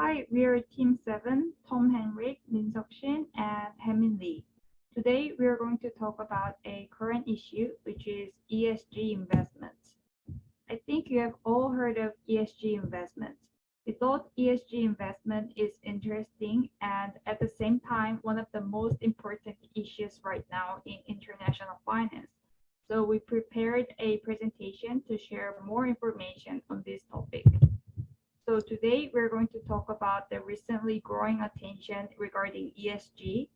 Hi, we are Team 7, Tom Henrik, Min Seok Shin, and Hemin Lee. Today, we are going to talk about a current issue, which is ESG investments. I think you have all heard of ESG investments. We thought ESG investment is interesting and at the same time, one of the most important issues right now in international finance. So we prepared a presentation to share more information on this topic. So today we're going to talk about the recently growing attention regarding ESG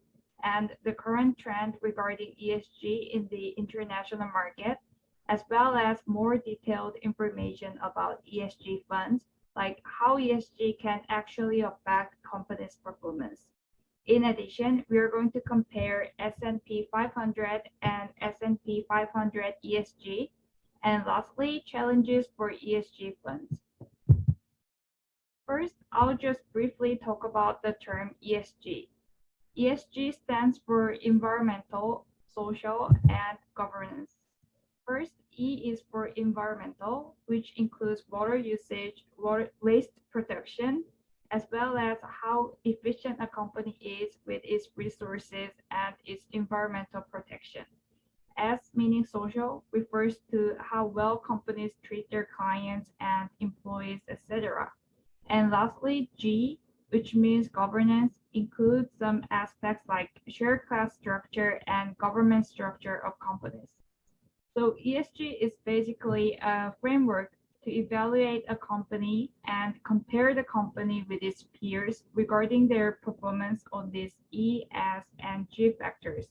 and the current trend regarding ESG in the international market, as well as more detailed information about ESG funds, like how ESG can actually affect companies' performance. In addition, we are going to compare S&P 500 and S&P 500 ESG, and lastly, challenges for ESG funds. First, I'll just briefly talk about the term ESG. ESG stands for environmental, social, and governance. First, E is for environmental, which includes water usage, waste protection, as well as how efficient a company is with its resources and its environmental protection. S, meaning social, refers to how well companies treat their clients and employees, etc. And lastly, G, which means governance, includes some aspects like share class structure and government structure of companies. So ESG is basically a framework to evaluate a company and compare the company with its peers regarding their performance on these E, S, and G factors.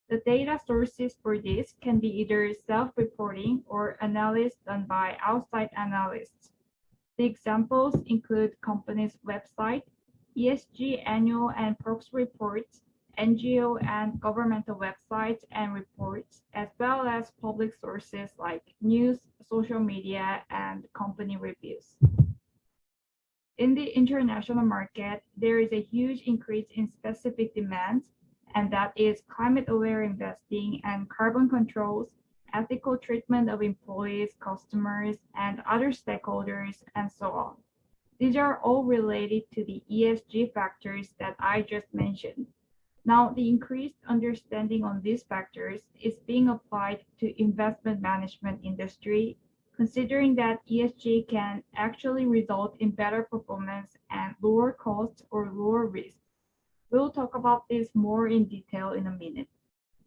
The data sources for this can be either self-reporting or analysis done by outside analysts. The examples include companies' website, ESG annual and proxy reports, NGO and governmental websites and reports, as well as public sources like news, social media, and company reviews. In the international market, there is a huge increase in specific demands, and that is climate-aware investing and carbon controls, ethical treatment of employees, customers, and other stakeholders, and so on. These are all related to the ESG factors that I just mentioned. Now, the increased understanding on these factors is being applied to investment management industry, considering that ESG can actually result in better performance and lower costs or lower risk. We'll talk about this more in detail in a minute.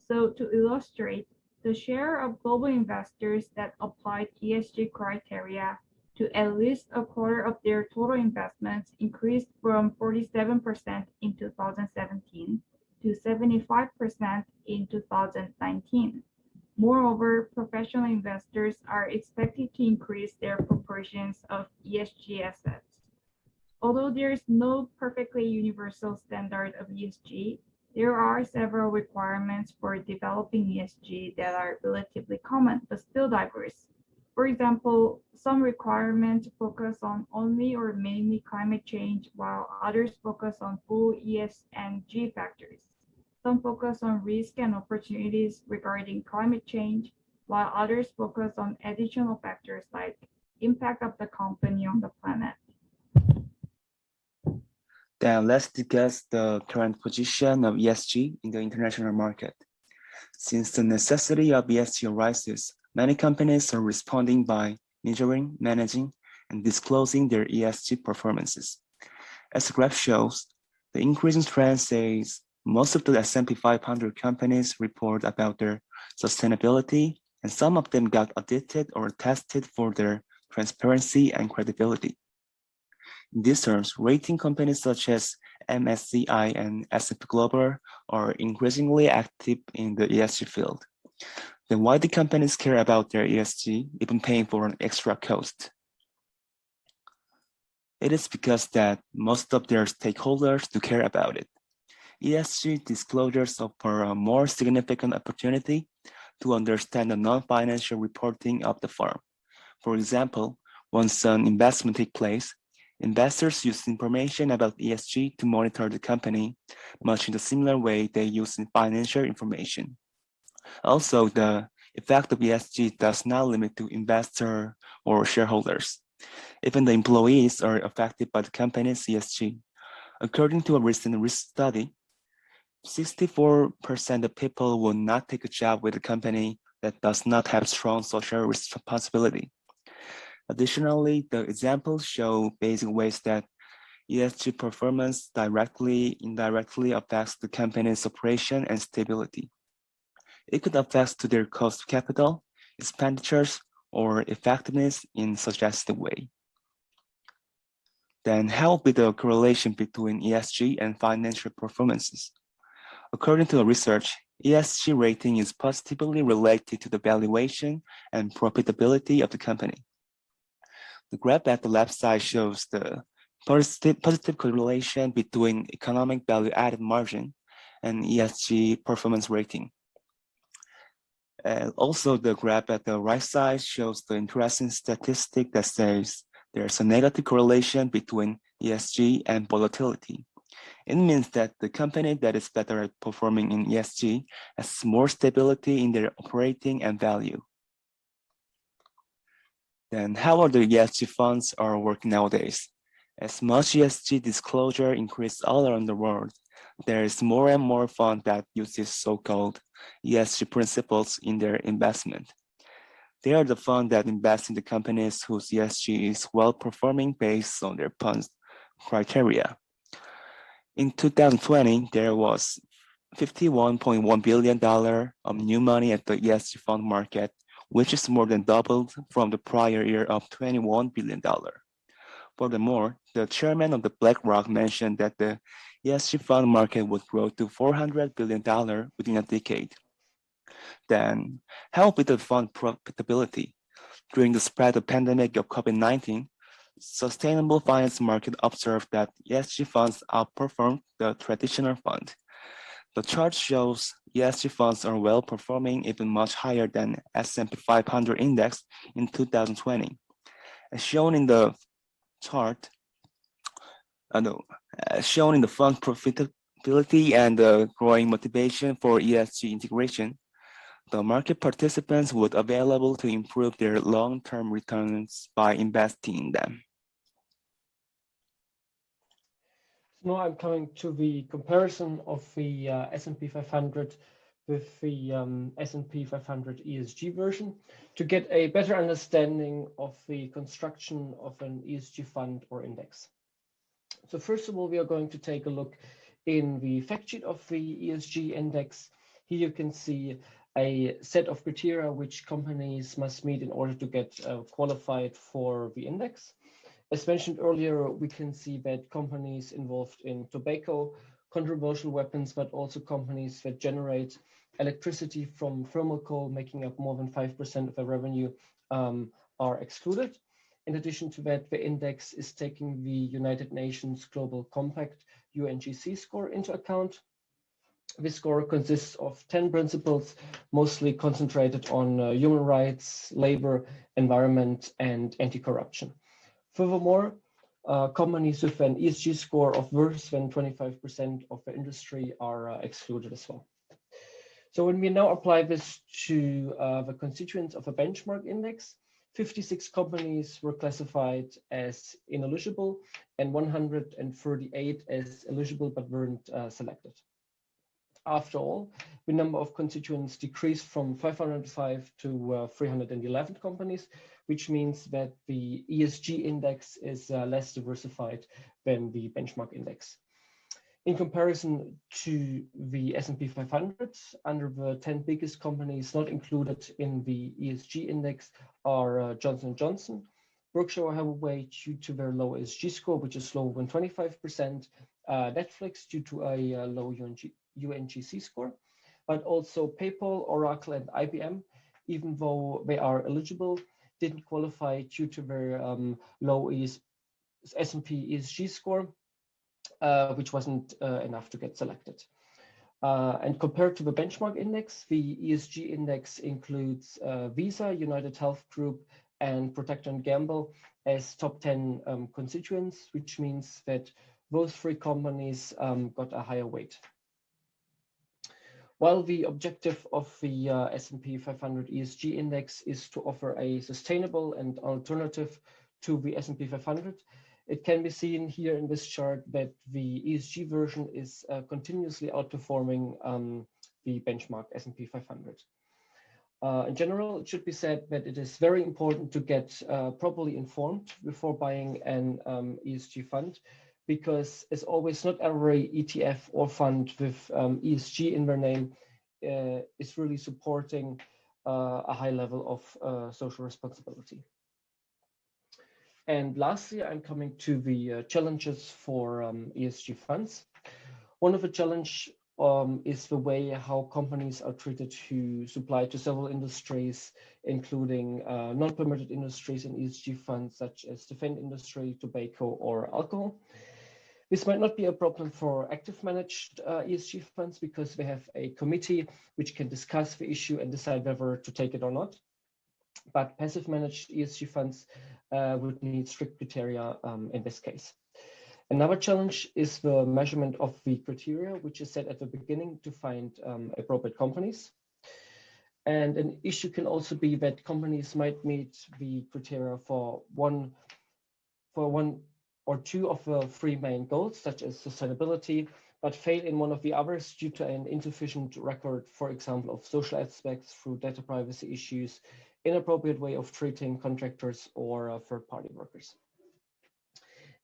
So to illustrate, the share of global investors that applied ESG criteria to at least a quarter of their total investments increased from 47% in 2017 to 75% in 2019. Moreover, professional investors are expected to increase their proportions of ESG assets. Although there is no perfectly universal standard of ESG, there are several requirements for developing ESG that are relatively common but still diverse. For example, some requirements focus on only or mainly climate change, while others focus on full ES and G factors. Some focus on risk and opportunities regarding climate change, while others focus on additional factors like impact of the company on the planet. Then let's discuss the current position of ESG in the international market. Since the necessity of ESG arises, many companies are responding by measuring, managing, and disclosing their ESG performances. As the graph shows, the increasing trend says most of the S&P 500 companies report about their sustainability, and some of them got audited or tested for their transparency and credibility. In these terms, rating companies such as MSCI and S&P Global are increasingly active in the ESG field. Then why do companies care about their ESG, even paying for an extra cost? It is because that most of their stakeholders do care about it. ESG disclosures offer a more significant opportunity to understand the non-financial reporting of the firm. For example, once an investment takes place, investors use information about ESG to monitor the company, much in the similar way they use financial information. Also, the effect of ESG does not limit to investor or shareholders. Even the employees are affected by the company's ESG. According to a recent risk study, 64% of people will not take a job with a company that does not have strong social responsibility. Additionally, the examples show basic ways that ESG performance directly, indirectly affects the company's operation and stability. It could affect to their cost of capital, expenditures, or effectiveness in suggestive way. Then how will be the correlation between ESG and financial performances? According to the research, ESG rating is positively related to the valuation and profitability of the company. The graph at the left side shows the positive correlation between economic value added margin and ESG performance rating. And also the graph at the right side shows the interesting statistic that says there's a negative correlation between ESG and volatility. It means that the company that is better at performing in ESG has more stability in their operating and value. Then how are the ESG funds are working nowadays? As much ESG disclosure increases all around the world, there is more and more fund that uses so-called ESG principles in their investment. They are the fund that invest in the companies whose ESG is well performing based on their funds criteria. In 2020, there was $51.1 billion of new money at the ESG fund market, which is more than doubled from the prior year of $21 billion. Furthermore, the chairman of the BlackRock mentioned that the ESG fund market would grow to $400 billion within a decade. Then, how with the fund profitability? During the spread of pandemic of COVID-19, sustainable finance market observed that ESG funds outperformed the traditional fund. The chart shows ESG funds are well performing even much higher than S&P 500 index in 2020. As shown in the chart, shown in the fund profitability and the growing motivation for ESG integration, the market participants would available to improve their long-term returns by investing in them. Now I'm coming to the comparison of the S&P 500 with the S&P 500 ESG version to get a better understanding of the construction of an ESG fund or index. So first of all, we are going to take a look in the fact sheet of the ESG index. Here you can see a set of criteria which companies must meet in order to get qualified for the index. As mentioned earlier, we can see that companies involved in tobacco, controversial weapons, but also companies that generate electricity from thermal coal, making up more than 5% of their revenue, are excluded. In addition to that, the index is taking the United Nations Global Compact UNGC score into account. This score consists of 10 principles, mostly concentrated on human rights, labor, environment, and anti-corruption. Furthermore, companies with an ESG score of worse than 25% of the industry are excluded as well. So when we now apply this to the constituents of a benchmark index, 56 companies were classified as ineligible and 138 as eligible but weren't selected. After all, the number of constituents decreased from 505 to 311 companies, which means that the ESG index is less diversified than the benchmark index. In comparison to the S&P 500, under the 10 biggest companies not included in the ESG index are Johnson & Johnson, Berkshire Hathaway due to their low ESG score, which is lower than 25%, Netflix due to a low UNGC score, but also PayPal, Oracle, and IBM, even though they are eligible, didn't qualify due to their low S&P ESG score, which wasn't enough to get selected. And compared to the benchmark index, the ESG index includes Visa, United Health Group, and Procter & Gamble as top 10 constituents, which means that those three companies got a higher weight. While the objective of the S&P 500 ESG index is to offer a sustainable and alternative to the S&P 500, it can be seen here in this chart that the ESG version is continuously outperforming the benchmark S&P 500. In general, it should be said that it is very important to get properly informed before buying an ESG fund, because as always, not every ETF or fund with ESG in their name is really supporting a high level of social responsibility. And lastly, I'm coming to the challenges for ESG funds. One of the challenge is the way how companies are treated who supply to several industries, including non-permitted industries in ESG funds, such as defense industry, tobacco, or alcohol. This might not be a problem for active managed ESG funds because they have a committee which can discuss the issue and decide whether to take it or not. But passive managed ESG funds would need strict criteria in this case. Another challenge is the measurement of the criteria, which is set at the beginning to find appropriate companies. And an issue can also be that companies might meet the criteria for one or two of the three main goals, such as sustainability, but fail in one of the others due to an insufficient record, for example, of social aspects through data privacy issues, inappropriate way of treating contractors or third-party workers.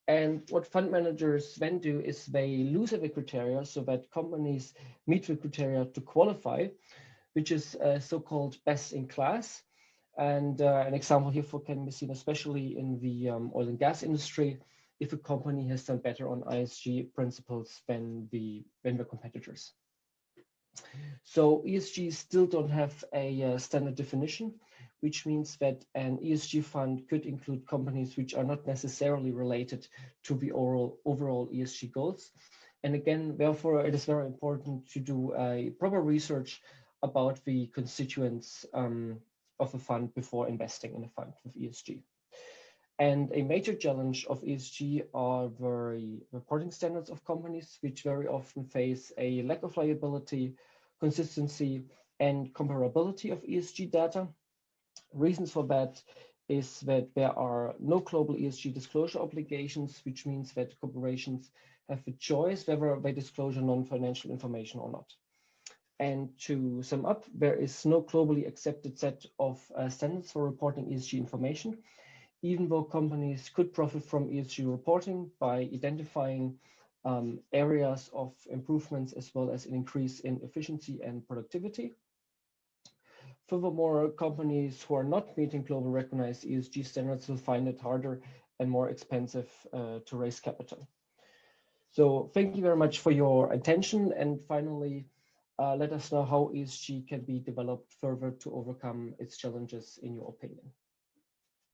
And what fund managers then do is they loosen the criteria so that companies meet the criteria to qualify, which is so-called best in class. And an example here can be seen especially in the oil and gas industry, if a company has done better on ESG principles than the competitors. So ESG still don't have a standard definition, which means that an ESG fund could include companies which are not necessarily related to the overall ESG goals. And again, therefore, it is very important to do a proper research about the constituents of a fund before investing in a fund with ESG. And a major challenge of ESG are the reporting standards of companies, which very often face a lack of liability, consistency, and comparability of ESG data. Reasons for that is that there are no global ESG disclosure obligations, which means that corporations have a choice whether they disclose non-financial information or not. And to sum up, there is no globally accepted set of standards for reporting ESG information, even though companies could profit from ESG reporting by identifying areas of improvements as well as an increase in efficiency and productivity. Furthermore, companies who are not meeting global recognized ESG standards will find it harder and more expensive to raise capital. So thank you very much for your attention. And finally, let us know how ESG can be developed further to overcome its challenges in your opinion.